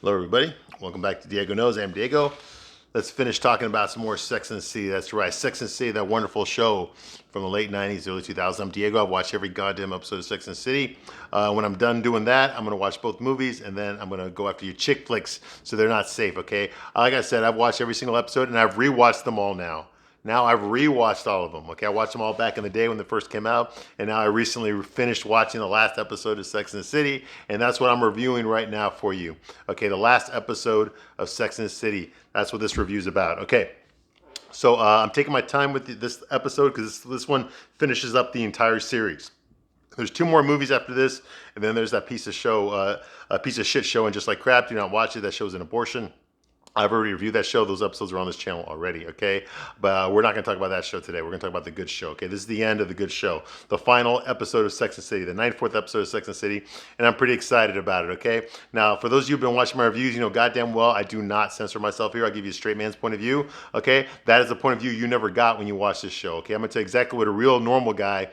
Hello, everybody. Welcome back to Diego Knows. I'm Diego. Let's finish talking about some more Sex and the City. That's right, Sex and the City, that wonderful show from the late 90s, early 2000s. I'm Diego. I've watched every goddamn episode of Sex and the City. When I'm done doing that, I'm going to watch both movies, and then I'm going to go after your chick flicks so they're not safe, okay? Like I said, I've watched every single episode, and I've rewatched them all now. Now I've rewatched all of them. Okay, I watched them all back in the day when they first came out, and now I recently finished watching the last episode of Sex and the City, and that's what I'm reviewing right now for you. Okay, the last episode of Sex and the City. That's what this review is about. Okay, so I'm taking my time with this episode because this one finishes up the entire series. There's two more movies after this, and then there's that piece of shit show, and Just Like Crap. Do not watch it. That show's an abortion. I've already reviewed that show. Those episodes are on this channel already, okay? But we're not going to talk about that show today. We're going to talk about the good show, okay? This is the end of the good show. The final episode of Sex and the City, the 94th episode of Sex and the City, and I'm pretty excited about it, okay? Now, for those of you who've been watching my reviews, you know goddamn well I do not censor myself here. I'll give you a straight man's point of view, okay? That is the point of view you never got when you watched this show, okay? I'm going to tell you exactly what a real normal guy,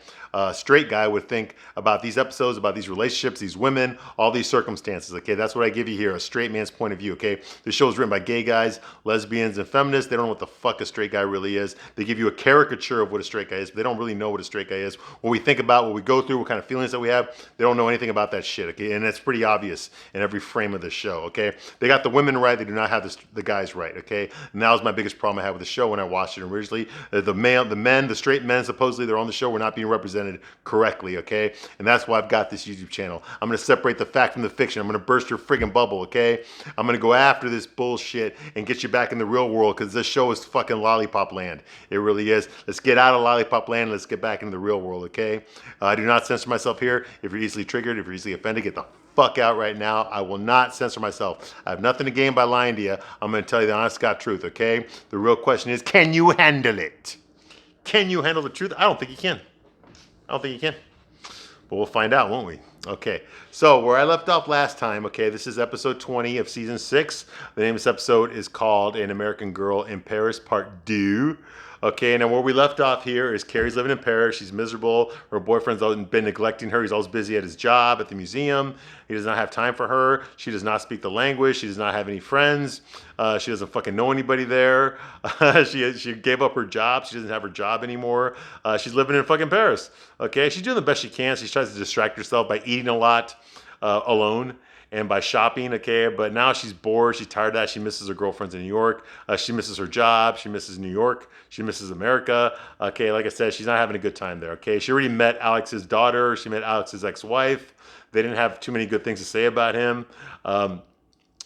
straight guy would think about these episodes, about these relationships, these women, all these circumstances, okay? That's what I give you here, a straight man's point of view, okay? The show is written by gay guys, lesbians, and feminists. They don't know what the fuck a straight guy really is. They give you a caricature of what a straight guy is, but they don't really know what a straight guy is. What we think about, what we go through, what kind of feelings that we have, they don't know anything about that shit, okay? And that's pretty obvious in every frame of the show, okay? They got the women right, they do not have the guys right, okay? And that was my biggest problem I had with the show when I watched it originally. The straight men, supposedly they're on the show, were not being represented correctly, okay? And that's why I've got this YouTube channel. I'm going to separate the fact from the fiction. I'm going to burst your friggin' bubble, okay? I'm going to go after this bullshit and get you back in the real world because this show is fucking lollipop land. It really is. Let's get out of lollipop land and let's get back into the real world, okay? I do not censor myself here. If you're easily triggered, if you're easily offended, get the fuck out right now. I will not censor myself. I have nothing to gain by lying to you. I'm going to tell you the honest God truth, okay? The real question is, can you handle it? Can you handle the truth? I don't think you can. I don't think you can. But we'll find out, won't we? Okay, so where I left off last time, okay, this is episode 20 of season 6. The name of this episode is called An American Girl in Paris, Part 2. Okay, and then where we left off here is Carrie's living in Paris. She's miserable. Her boyfriend's been neglecting her. He's always busy at his job at the museum. He does not have time for her. She does not speak the language. She does not have any friends. She doesn't fucking know anybody there. She gave up her job. She doesn't have her job anymore. She's living in fucking Paris. Okay, she's doing the best she can. She tries to distract herself by eating a lot alone and by shopping, okay? But now she's bored. She's tired of that. She misses her girlfriends in New York. She misses her job. She misses New York. She misses America. Okay, like I said, she's not having a good time there, okay? She already met Alex's daughter. She met Alex's ex-wife. They didn't have too many good things to say about him.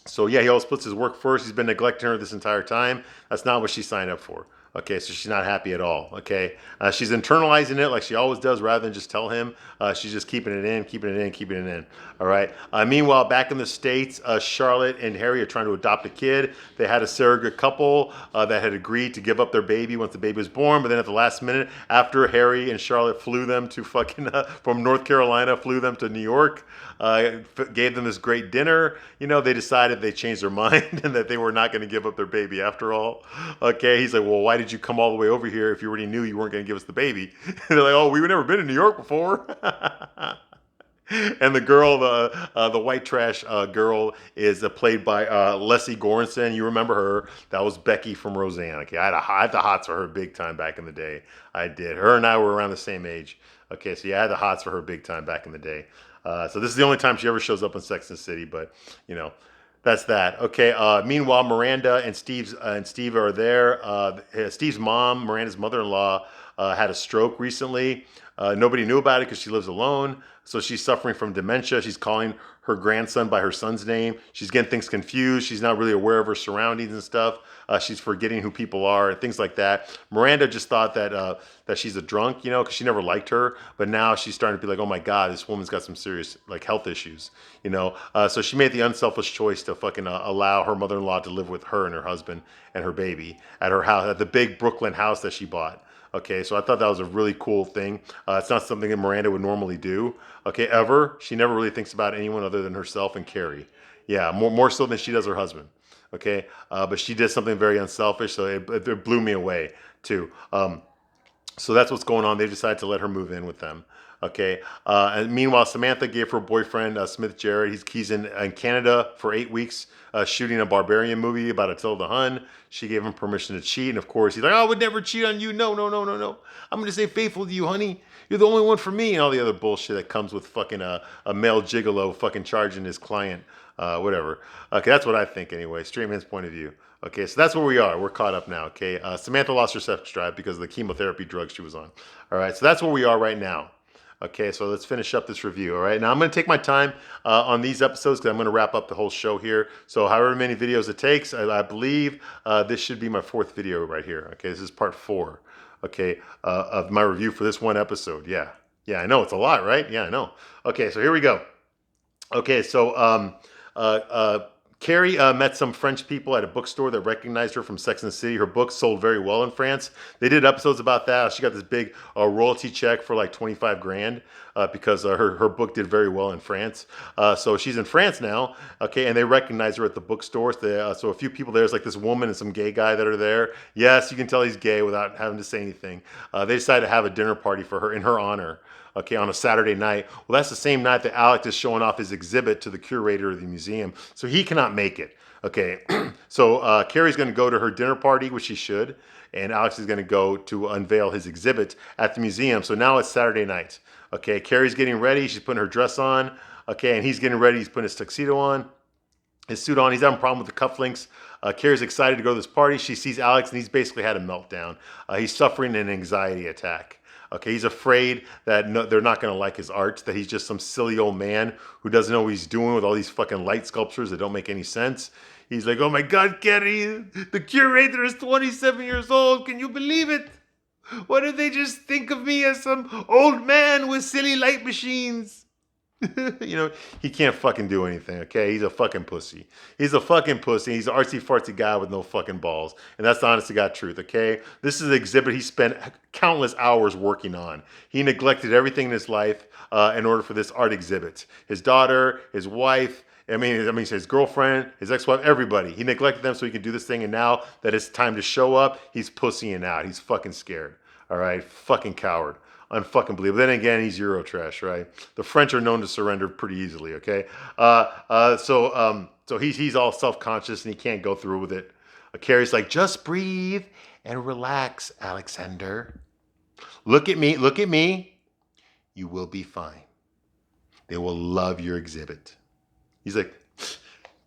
So yeah, he always puts his work first. He's been neglecting her this entire time. That's not what she signed up for. Okay, so she's not happy at all. Okay, she's internalizing it like she always does, rather than just tell him. She's just keeping it in, keeping it in, keeping it in. All right. Meanwhile, back in the States, Charlotte and Harry are trying to adopt a kid. They had a surrogate couple that had agreed to give up their baby once the baby was born, but then at the last minute, after Harry and Charlotte flew them to from North Carolina, flew them to New York, gave them this great dinner, they decided they changed their mind and that they were not going to give up their baby after all. Okay, he's like, well, why did you come all the way over here if you already knew you weren't going to give us the baby? They're like, oh, we've never been in New York before. And the girl, the white trash girl, is played by Leslie Goranson. You remember her? That was Becky from Roseanne. Okay, I had the hots for her big time back in the day. I did. Her and I were around the same age. Okay, so yeah, I had the hots for her big time back in the day. So this is the only time she ever shows up in Sex and the City, but that's that. Okay. Meanwhile, Miranda and Steve are there. Steve's mom, Miranda's mother-in-law, had a stroke recently. Nobody knew about it because she lives alone. So she's suffering from dementia. She's calling her grandson by her son's name. She's getting things confused. She's not really aware of her surroundings and stuff. She's forgetting who people are and things like that. Miranda just thought that she's a drunk, because she never liked her. But now she's starting to be like, oh my God, this woman's got some serious health issues, So she made the unselfish choice to fucking allow her mother-in-law to live with her and her husband and her baby at her house, at the big Brooklyn house that she bought. Okay, so I thought that was a really cool thing. It's not something that Miranda would normally do. Okay, ever. She never really thinks about anyone other than herself and Carrie. Yeah, more so than she does her husband. Okay, but she did something very unselfish, so it blew me away too. So that's what's going on. They decided to let her move in with them. Okay. And meanwhile, Samantha gave her boyfriend, Smith Jarrett, he's in Canada for 8 weeks shooting a Barbarian movie about Attila the Hun. She gave him permission to cheat. And of course, he's like, oh, I would never cheat on you. No, no, no, no, no. I'm going to stay faithful to you, honey. You're the only one for me. And all the other bullshit that comes with fucking a male gigolo fucking charging his client, whatever. Okay, that's what I think anyway. Straight man's point of view. Okay, so that's where we are. We're caught up now. Okay, Samantha lost her sex drive because of the chemotherapy drugs she was on. All right, so that's where we are right now. Okay, so let's finish up this review. All right, now I'm going to take my time on these episodes because I'm going to wrap up the whole show here. So however many videos it takes, I believe this should be my 4th video right here. Okay, this is part 4. Okay, of my review for this one episode. Yeah, I know it's a lot, right? Yeah, I know. Okay, so here we go. Okay, so Carrie met some French people at a bookstore that recognized her from Sex and the City. Her book sold very well in France. They did episodes about that. She got this big royalty check for like 25 grand because her book did very well in France. So she's in France now, okay, and they recognize her at the bookstore. So a few people there, there's like this woman and some gay guy that are there. Yes, you can tell he's gay without having to say anything. They decided to have a dinner party for her in her honor. Okay, on a Saturday night. Well, that's the same night that Alex is showing off his exhibit to the curator of the museum, so he cannot make it. Okay, so Carrie's going to go to her dinner party, which she should, and Alex is going to go to unveil his exhibit at the museum. So now it's Saturday night. Okay, Carrie's getting ready. She's putting her dress on. Okay, and he's getting ready. He's putting his tuxedo on, his suit on. He's having a problem with the cufflinks. Carrie's excited to go to this party. She sees Alex, and he's basically had a meltdown. He's suffering an anxiety attack. Okay, he's afraid that they're not going to like his art, that he's just some silly old man who doesn't know what he's doing with all these fucking light sculptures that don't make any sense. He's like, oh my God, Carrie, the curator is 27 years old. Can you believe it? Why did they just think of me as some old man with silly light machines? You know, he can't fucking do anything, okay? He's a fucking pussy. He's a fucking pussy. He's an artsy-fartsy guy with no fucking balls. And that's the honest-to-God truth, okay? This is an exhibit he spent countless hours working on. He neglected everything in his life in order for this art exhibit. His daughter, his wife, I mean, his girlfriend, his ex-wife, everybody. He neglected them so he could do this thing, and now that it's time to show up, he's pussying out. He's fucking scared, all right? Fucking coward. Unfucking believable. Then again, he's Eurotrash, right? The French are known to surrender pretty easily, okay? So he's all self-conscious and he can't go through with it. Carrie's like, just breathe and relax, Alexander. Look at me, look at me. You will be fine. They will love your exhibit. He's like,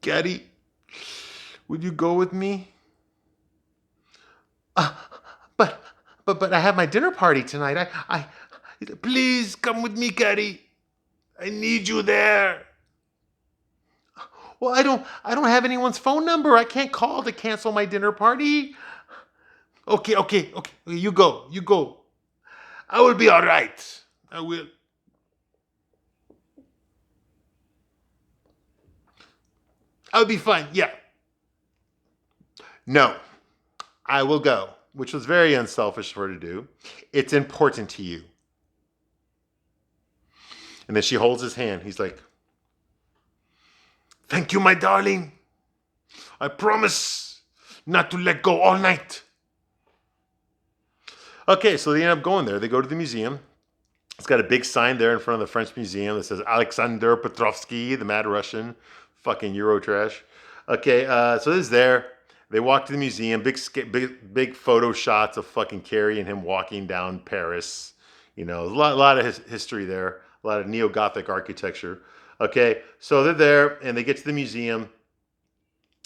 Gaddy, would you go with me? But I have my dinner party tonight. Please come with me, Caddy. I need you there. Well, I don't have anyone's phone number. I can't call to cancel my dinner party. Okay. You go. I will be all right. I will. I'll be fine. Yeah. No, I will go. Which was very unselfish for her to do. It's important to you. And then she holds his hand. He's like, thank you, my darling. I promise not to let go all night. Okay, so they end up going there. They go to the museum. It's got a big sign there in front of the French museum that says Alexander Petrovsky, the Mad Russian. Fucking Eurotrash. Okay, so this is there. They walk to the museum, big photo shots of fucking Carrie and him walking down Paris. You know, a lot of history there, a lot of neo-Gothic architecture. Okay, so they're there and they get to the museum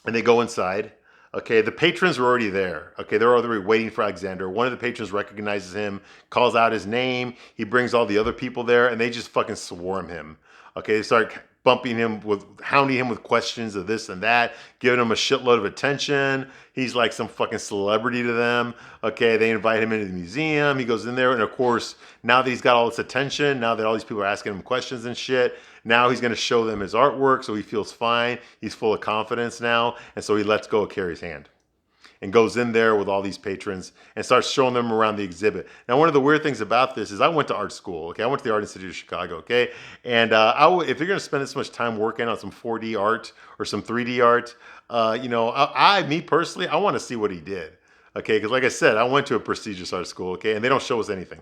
and they go inside. Okay, the patrons are already there. Okay, they're already waiting for Alexander. One of the patrons recognizes him, calls out his name. He brings all the other people there and they just fucking swarm him. Okay, they start hounding him with questions of this and that, giving him a shitload of attention. He's like some fucking celebrity to them. Okay, they invite him into the museum. He goes in there, and of course, now that he's got all this attention, now that all these people are asking him questions and shit, now he's going to show them his artwork, so he feels fine. He's full of confidence now, and so he lets go of Carrie's hand and goes in there with all these patrons and starts showing them around the exhibit. Now, one of the weird things about this is I went to art school, okay? I went to the Art Institute of Chicago, okay? And if you're gonna spend this much time working on some 4D art or some 3D art, me personally, I wanna see what he did, okay? Because like I said, I went to a prestigious art school, okay? And they don't show us anything.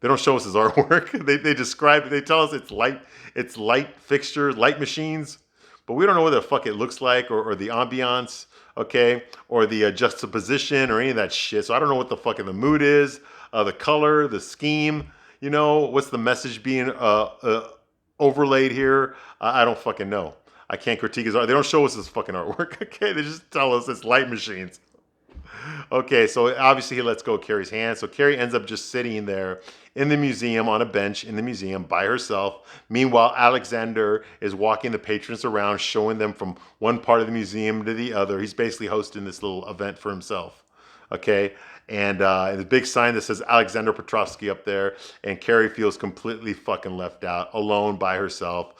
They don't show us his artwork. They describe it. They tell us it's light fixtures, light machines, but we don't know what the fuck it looks like or the ambiance, okay, or the juxtaposition or any of that shit. So I don't know what the fucking the mood is, the color, the scheme. What's the message being overlaid here? I don't fucking know. I can't critique his art. They don't show us his fucking artwork. Okay, they just tell us it's light machines. Okay, so obviously he lets go of Carrie's hand. So Carrie ends up just sitting there in the museum on a bench in the museum by herself. Meanwhile, Alexander is walking the patrons around, showing them from one part of the museum to the other. He's basically hosting this little event for himself. Okay, and the big sign that says Alexander Petrovsky up there, and Carrie feels completely fucking left out, alone by herself.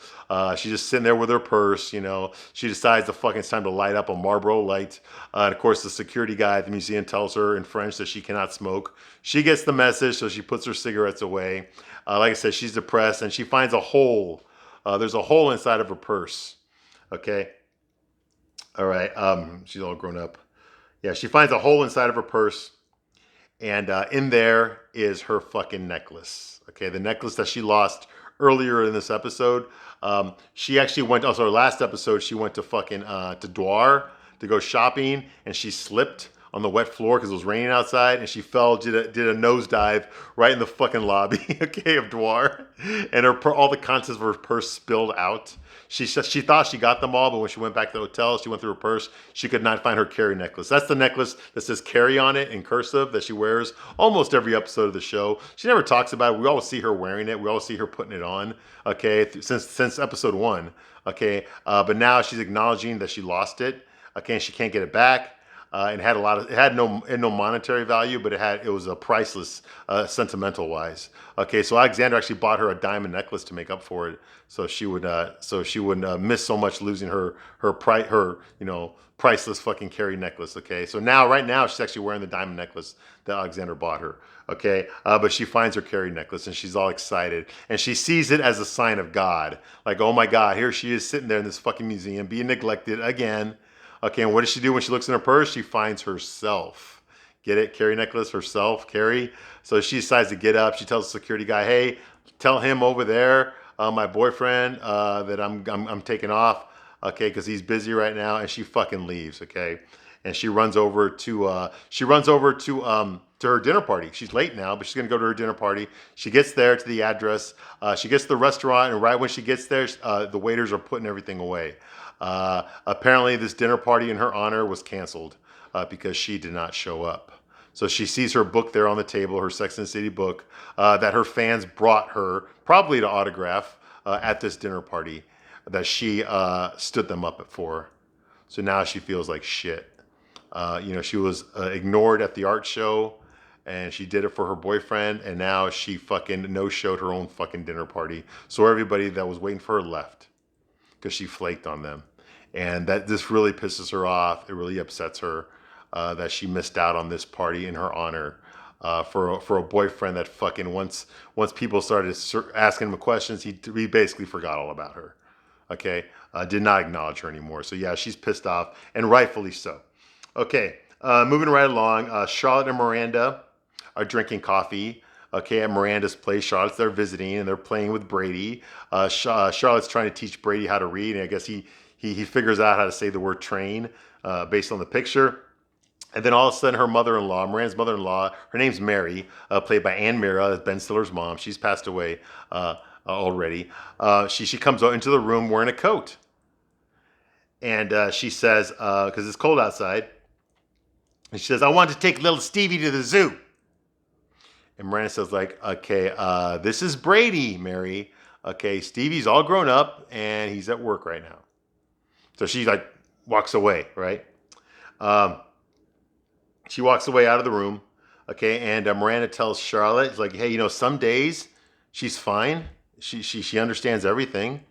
She's just sitting there with her purse, She decides it's time to light up a Marlboro light. And of course, the security guy at the museum tells her in French that she cannot smoke. She gets the message, so she puts her cigarettes away. Like I said, she's depressed, and she finds a hole. There's a hole inside of her purse. Okay. All right. She's all grown up. Yeah, she finds a hole inside of her purse, and in there is her fucking necklace. Okay, the necklace that she lost earlier in this episode. She actually went. Also, her last episode, she went to fucking to Dwar to go shopping, and she slipped on the wet floor because it was raining outside, and she fell, did a nosedive right in the fucking lobby, okay, of Dwar, and all the contents of her purse spilled out. She thought she got them all, but when she went back to the hotel, she went through her purse. She could not find her Carrie necklace. That's the necklace that says Carrie on it in cursive that she wears almost every episode of the show. She never talks about it. We always see her wearing it. We always see her putting it on, okay, since episode 1, okay. But now she's acknowledging that she lost it, okay, and she can't get it back. It had no monetary value, but it was a priceless, sentimental wise. Okay, so Alexander actually bought her a diamond necklace to make up for it, so she wouldn't miss so much losing her priceless fucking Carrie necklace. Okay, so right now she's actually wearing the diamond necklace that Alexander bought her. Okay, but she finds her Carrie necklace and she's all excited, and she sees it as a sign of God. Like, oh my God, here she is sitting there in this fucking museum being neglected again. Okay, and what does she do when she looks in her purse? She finds herself. Get it? Carrie necklace, herself, Carrie. So she decides to get up. She tells the security guy, hey, tell him over there, my boyfriend, that I'm taking off, okay, because he's busy right now. And she fucking leaves, okay? And she runs over to her dinner party. She's late now, but she's gonna go to her dinner party. She gets there to the address. She gets to the restaurant, and right when she gets there, the waiters are putting everything away. Apparently, this dinner party in her honor was canceled because she did not show up. So she sees her book there on the table, her Sex and the City book, that her fans brought her, probably to autograph at this dinner party that she stood them up for. So now she feels like shit. She was ignored at the art show, and she did it for her boyfriend, and now she fucking no-showed her own fucking dinner party. So everybody that was waiting for her left because she flaked on them. And that this really pisses her off. It really upsets her that she missed out on this party in her honor for a boyfriend that fucking once people started asking him questions, he basically forgot all about her. Okay, did not acknowledge her anymore. So yeah, she's pissed off, and rightfully so. Okay, moving right along. Charlotte and Miranda are drinking coffee. Okay, at Miranda's place. Charlotte's there visiting, and they're playing with Brady. Charlotte's trying to teach Brady how to read, and I guess he figures out how to say the word train based on the picture. And then all of a sudden, her mother-in-law, Miranda's mother-in-law, her name's Mary, played by Ann Mira, Ben Stiller's mom. She's passed away already. She comes out into the room wearing a coat, and she says, because it's cold outside, and she says, "I want to take little Stevie to the zoo." And Miranda says, like, okay, this is Brady, Mary. Okay, Stevie's all grown up, and he's at work right now. So she, like, walks away, right? She walks away out of the room, okay, and Miranda tells Charlotte, like, hey, some days she's fine. She understands everything.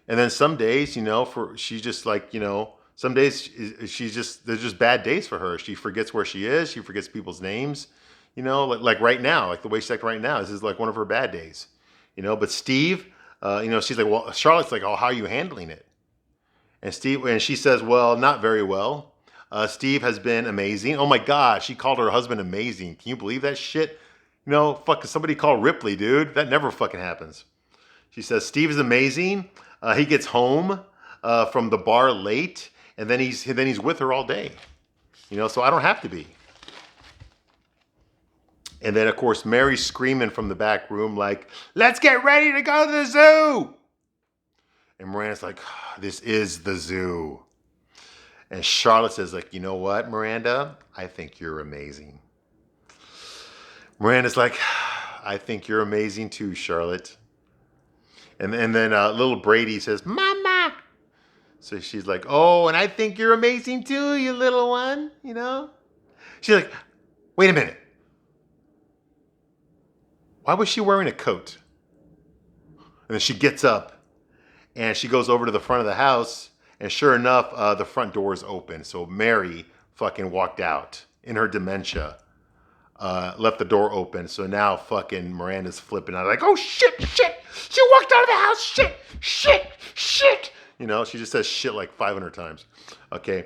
And then some days, she's just like, some days there's just bad days for her. She forgets where she is. She forgets people's names. Like right now, like the way she's acting right now, this is like one of her bad days, but Steve, she's like, well, Charlotte's like, oh, how are you handling it? And she says, well, not very well. Steve has been amazing. Oh my God, she called her husband amazing. Can you believe that shit? You know, fucking somebody call Ripley, dude. That never fucking happens. She says, Steve is amazing. He gets home from the bar late, and then he's with her all day. You know, so I don't have to be. And then, of course, Mary's screaming from the back room like, let's get ready to go to the zoo. And Miranda's like, this is the zoo. And Charlotte says, like, you know what, Miranda? I think you're amazing. Miranda's like, I think you're amazing too, Charlotte. And then little Brady says, Mama. So she's like, oh, and I think you're amazing too, you little one, you know? She's like, wait a minute. Why was she wearing a coat? And then she gets up and she goes over to the front of the house, and sure enough, the front door is open. So Mary fucking walked out in her dementia, left the door open. So now fucking Miranda's flipping out like, oh shit, shit. She walked out of the house, shit, shit, shit. You know, she just says shit like 500 times. Okay,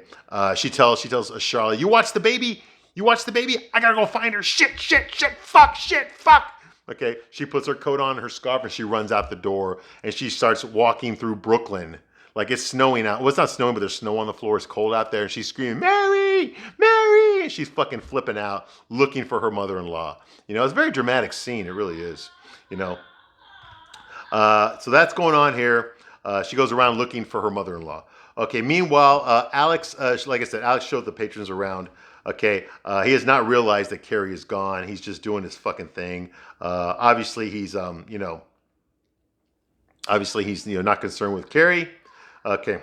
she tells Charlotte, you watch the baby? You watch the baby? I gotta go find her. Shit, shit, shit, fuck, shit, fuck. Okay, she puts her coat on, her scarf, and she runs out the door, and she starts walking through Brooklyn. Like it's snowing out. Well, it's not snowing, but there's snow on the floor. It's cold out there, and she's screaming, Mary, Mary! And she's fucking flipping out, looking for her mother-in-law. You know, it's a very dramatic scene. It really is. You know. So that's going on here. She goes around looking for her mother-in-law. Okay, meanwhile, Alex, like I said, Alex showed the patrons around. Okay, he has not realized that Carrie is gone. He's just doing his fucking thing. Obviously, he's not concerned with Carrie. Okay.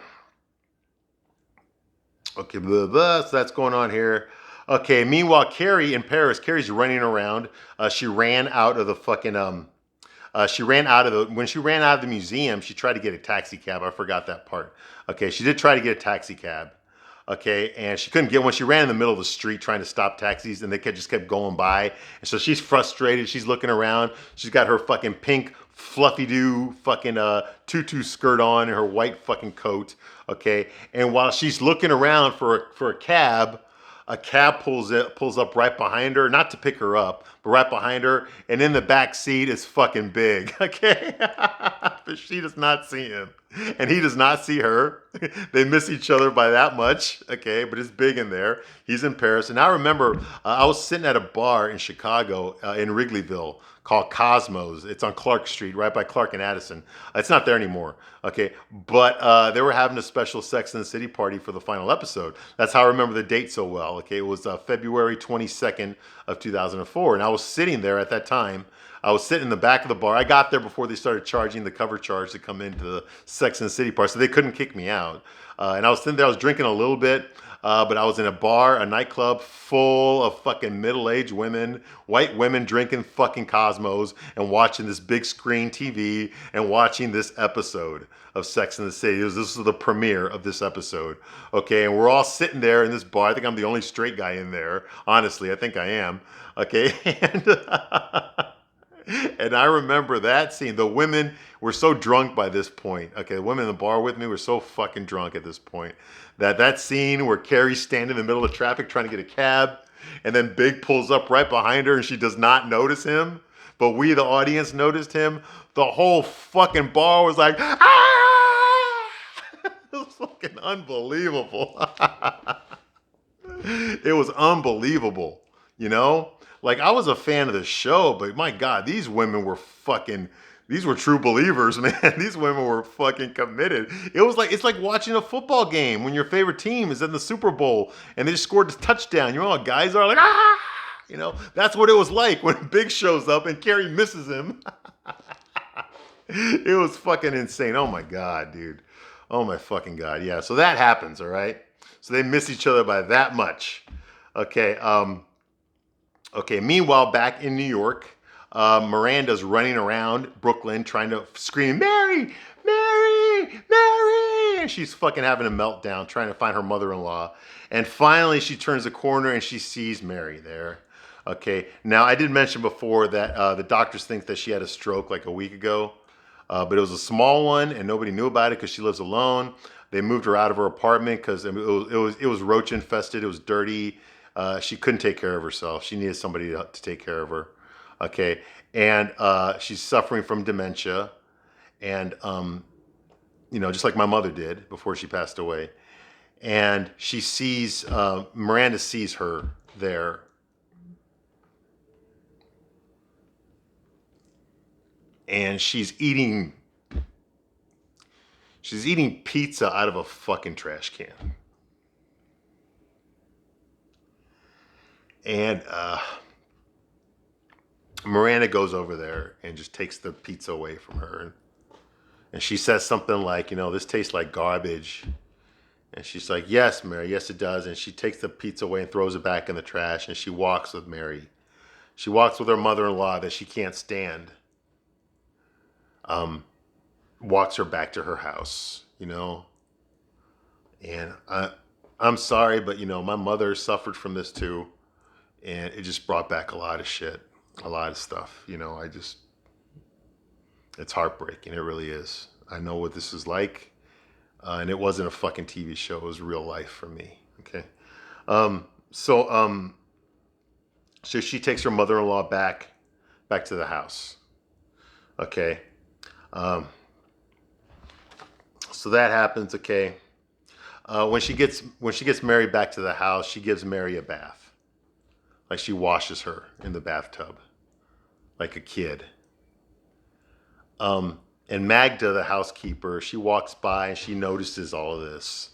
Okay, blah, blah. So that's going on here. Okay, meanwhile, Carrie in Paris, Carrie's running around. She ran out of the fucking when she ran out of the museum, she tried to get a taxi cab. I forgot that part. Okay, she did try to get a taxi cab. Okay, and she couldn't get one. She ran in the middle of the street trying to stop taxis, and they just kept going by. And so she's frustrated. She's looking around. She's got her fucking pink fluffy-doo fucking tutu skirt on and her white fucking coat. Okay, and while she's looking around for a cab pulls up right behind her, not to pick her up, but right behind her, and in the back seat is fucking Big, okay? But she does not see him, and he does not see her. They miss each other by that much, okay? But it's Big in there. He's in Paris, and I remember I was sitting at a bar in Chicago, in Wrigleyville, called Cosmos. It's on Clark Street, right by Clark and Addison. It's not there anymore, okay? But they were having a special Sex and the City party for the final episode. That's how I remember the date so well, okay? It was February 22nd of 2004, and I was sitting there at that time. I was sitting in the back of the bar. I got there before they started charging the cover charge to come into the Sex and the City part, so they couldn't kick me out. And I was sitting there, I was drinking a little bit, but I was in a nightclub full of fucking middle-aged women, white women drinking fucking Cosmos and watching this big screen TV and watching this episode of Sex and the City. This was the premiere of this episode. Okay, and we're all sitting there in this bar. I think I'm the only straight guy in there. Honestly, I think I am. Okay, and I remember that scene. The women were so drunk by this point. Okay, the women in the bar with me were so fucking drunk at this point that scene where Carrie's standing in the middle of traffic trying to get a cab, and then Big pulls up right behind her and she does not notice him, but we, the audience, noticed him. The whole fucking bar was like, ah! It was fucking unbelievable. It was unbelievable, you know? Like, I was a fan of the show, but my God, these women were these were true believers, man. These women were fucking committed. It's like watching a football game when your favorite team is in the Super Bowl and they just scored a touchdown. You know how guys are like, ah! You know, that's what it was like when Big shows up and Carrie misses him. It was fucking insane. Oh my God, dude. Oh my fucking God. Yeah, so that happens, all right? So they miss each other by that much. Okay, okay, meanwhile, back in New York, Miranda's running around Brooklyn trying to scream, Mary, Mary, Mary! And she's fucking having a meltdown trying to find her mother-in-law. And finally, she turns the corner and she sees Mary there. Okay, now I did mention before that the doctors think that she had a stroke like a week ago, but it was a small one and nobody knew about it because she lives alone. They moved her out of her apartment because it was roach infested. It was dirty. She couldn't take care of herself. She needed somebody to take care of her. Okay, and she's suffering from dementia, and just like my mother did before she passed away. And she sees Miranda sees her there, and she's eating pizza out of a fucking trash can. And Miranda goes over there and just takes the pizza away from her. And she says something like, this tastes like garbage. And she's like, yes, Mary, yes, it does. And she takes the pizza away and throws it back in the trash. And she walks with Mary. She walks with her mother-in-law that she can't stand. Walks her back to her house, And I'm sorry, but, my mother suffered from this too. And it just brought back a lot of shit, a lot of stuff. It's heartbreaking. It really is. I know what this is like. And it wasn't a fucking TV show. It was real life for me. Okay. So she takes her mother-in-law back to the house. Okay. So that happens. Okay. When she gets Mary back to the house, she gives Mary a bath. Like she washes her in the bathtub, like a kid. And Magda, the housekeeper, she walks by and she notices all of this.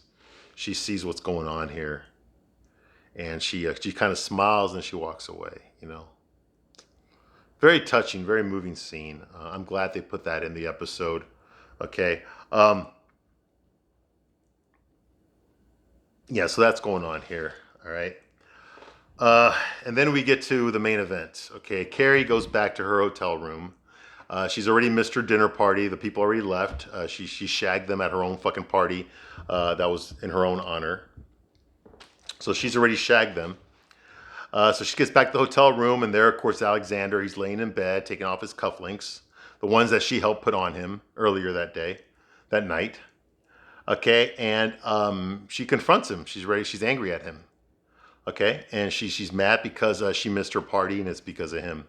She sees what's going on here, and she kind of smiles and she walks away. Very touching, very moving scene. I'm glad they put that in the episode. Okay. Yeah, so that's going on here. All right. And then we get to the main event. Okay, Carrie goes back to her hotel room. She's already missed her dinner party. The people already left. She shagged them at her own fucking party that was in her own honor. So she's already shagged them. So she gets back to the hotel room, and there, of course, Alexander. He's laying in bed, taking off his cufflinks, the ones that she helped put on him earlier that night. Okay, and she confronts him. She's angry at him. Okay, and she's mad because she missed her party, and it's because of him.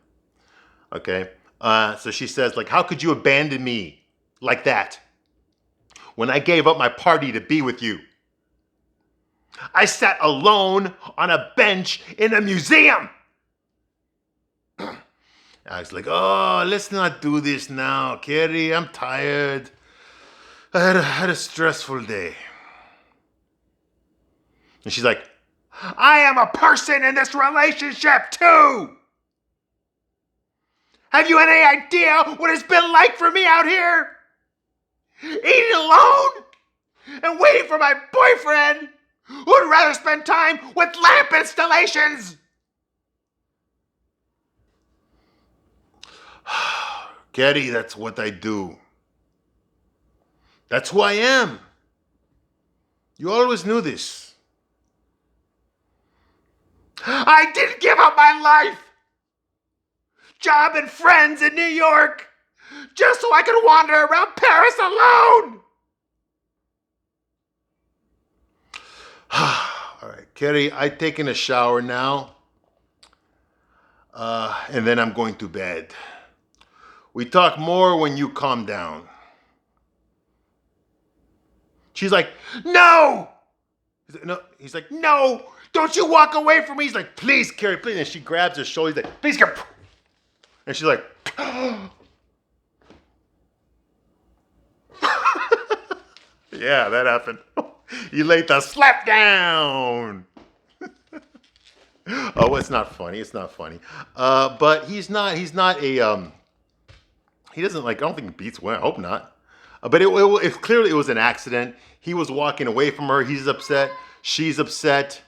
Okay, so she says, like, how could you abandon me like that when I gave up my party to be with you? I sat alone on a bench in a museum. I was like, oh, let's not do this now, Carrie. I'm tired. I had a stressful day. And she's like, I am a person in this relationship too. Have you any idea what it's been like for me out here? Eating alone and waiting for my boyfriend who'd rather spend time with lamp installations. Getty, that's what I do. That's who I am. You always knew this. I didn't give up my life, job and friends in New York, just so I could wander around Paris alone. All right, Kerry, I've taken a shower now, and then I'm going to bed. We talk more when you calm down. She's like, no! He's like, no! Don't you walk away from me. He's like, please, Carrie, please. And she grabs his shoulder. He's like, please, Carrie. And she's like, yeah, that happened. You laid the slap down. Oh, it's not funny. It's not funny. But he's not a, he doesn't like, I don't think he beats women. I hope not. But it clearly it was an accident. He was walking away from her. He's upset. She's upset.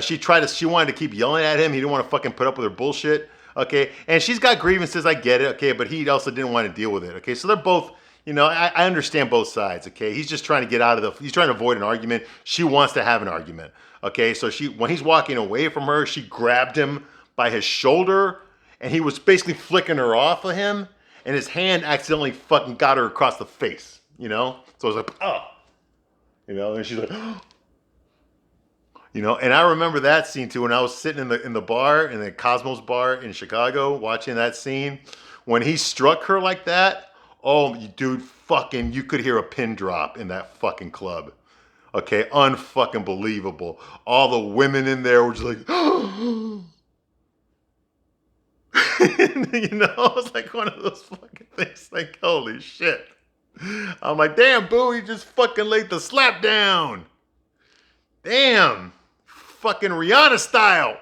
She wanted to keep yelling at him. He didn't want to fucking put up with her bullshit. Okay. And she's got grievances. I get it. Okay. But he also didn't want to deal with it. Okay. So they're both, I understand both sides. Okay. He's just trying to get he's trying to avoid an argument. She wants to have an argument. Okay. So when he's walking away from her, she grabbed him by his shoulder and he was basically flicking her off of him. And his hand accidentally fucking got her across the face, So it was like, oh, and she's like, oh. And I remember that scene too when I was sitting in the bar, in the Cosmos bar in Chicago, watching that scene. When he struck her like that, oh, dude, fucking, you could hear a pin drop in that fucking club. Okay, unfucking believable. All the women in there were just like, it's like one of those fucking things. Like, holy shit. I'm like, damn, boo, he just fucking laid the slap down. Damn. Fucking Rihanna style.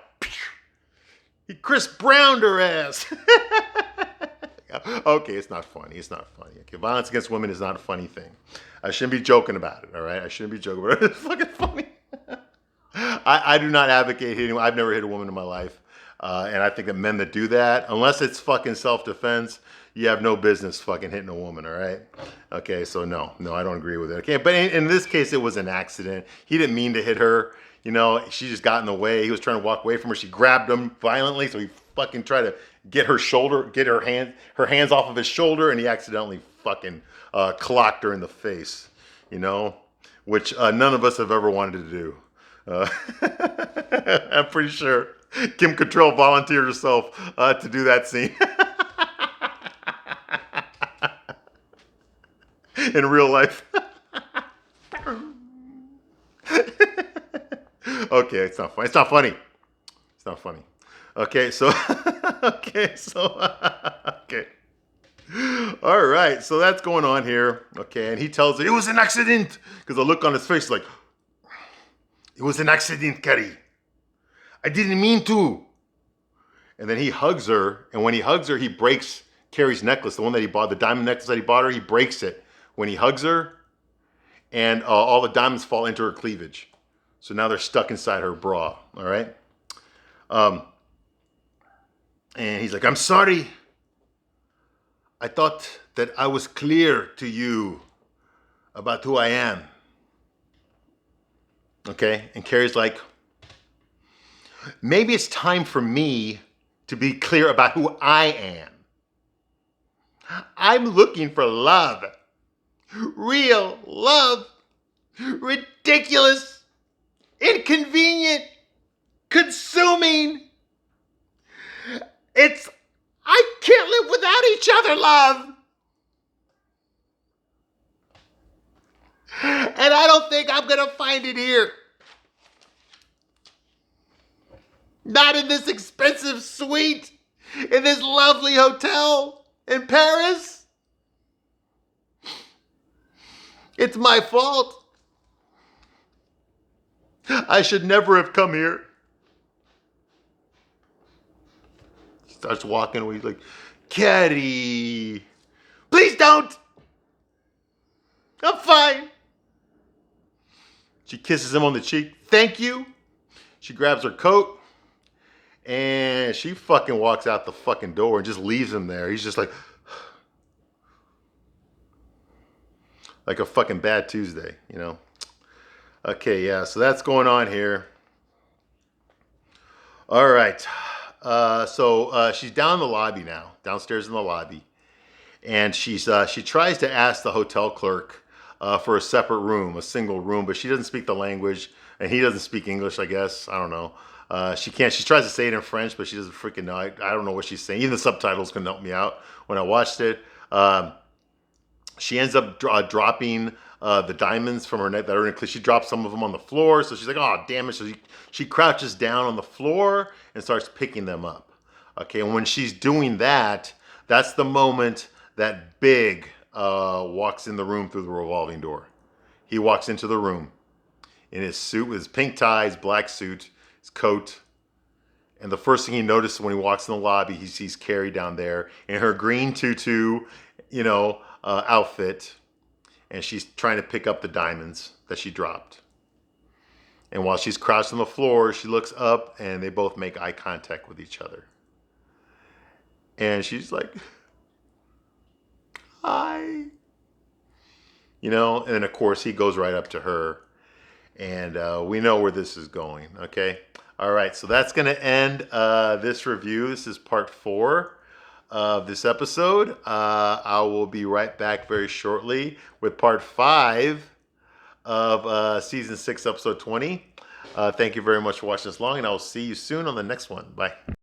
He Chris Browned her ass. Okay, it's not funny. It's not funny. Okay, violence against women is not a funny thing. I shouldn't be joking about it, all right? I shouldn't be joking about it. It's fucking funny. I do not advocate hitting. I've never hit a woman in my life. And I think that men that do that, unless it's fucking self-defense, you have no business fucking hitting a woman, all right? Okay, so no, I don't agree with it. Okay, but in this case, it was an accident. He didn't mean to hit her. She just got in the way. He was trying to walk away from her. She grabbed him violently, so he fucking tried to get her hands off of his shoulder, and he accidentally fucking clocked her in the face, which none of us have ever wanted to do. I'm pretty sure Kim Cattrall volunteered herself to do that scene. In real life. Okay, it's not funny. It's not funny. It's not funny. Okay, so okay. All right, so that's going on here. Okay, and he tells her it was an accident because the look on his face like, it was an accident, Carrie. I didn't mean to. And then he hugs her, and when he hugs her, he breaks Carrie's necklace, the one that he bought, the diamond necklace that he bought her. He breaks it when he hugs her, and all the diamonds fall into her cleavage. So now they're stuck inside her bra. All right. And he's like, I'm sorry. I thought that I was clear to you about who I am. Okay. And Carrie's like, maybe it's time for me to be clear about who I am. I'm looking for love. Real love. Ridiculous. Inconvenient. Consuming. I can't live without each other, love. And I don't think I'm going to find it here. Not in this expensive suite, in this lovely hotel in Paris. It's my fault. I should never have come here. He starts walking away. He's like, Caddy, please don't. I'm fine. She kisses him on the cheek. Thank you. She grabs her coat. And she fucking walks out the fucking door and just leaves him there. He's just like a fucking bad Tuesday, Okay, yeah, so that's going on here. All right. So she's down in the lobby now, downstairs in the lobby. And she tries to ask the hotel clerk for a separate room, a single room, but she doesn't speak the language, and he doesn't speak English, I guess. I don't know. She can't. She tries to say it in French, but she doesn't freaking know. I don't know what she's saying. Even the subtitles couldn't help me out when I watched it. She ends up dropping the diamonds from her neck that are in. She drops some of them on the floor, so she's like, "Oh, damn it!" So she crouches down on the floor and starts picking them up. Okay, and when she's doing that, that's the moment that Big walks in the room through the revolving door. He walks into the room in his suit with his pink tie, his black suit, his coat. And the first thing he notices when he walks in the lobby, he sees Carrie down there in her green tutu, outfit. And she's trying to pick up the diamonds that she dropped. And while she's crouched on the floor, she looks up and they both make eye contact with each other. And she's like, hi. And then of course he goes right up to her. And we know where this is going, okay? All right, so that's going to end this review. This is part 4 of this episode. I will be right back very shortly with part 5 of season 6, episode 20. Thank you very much for watching this long, and I will see you soon on the next one. Bye.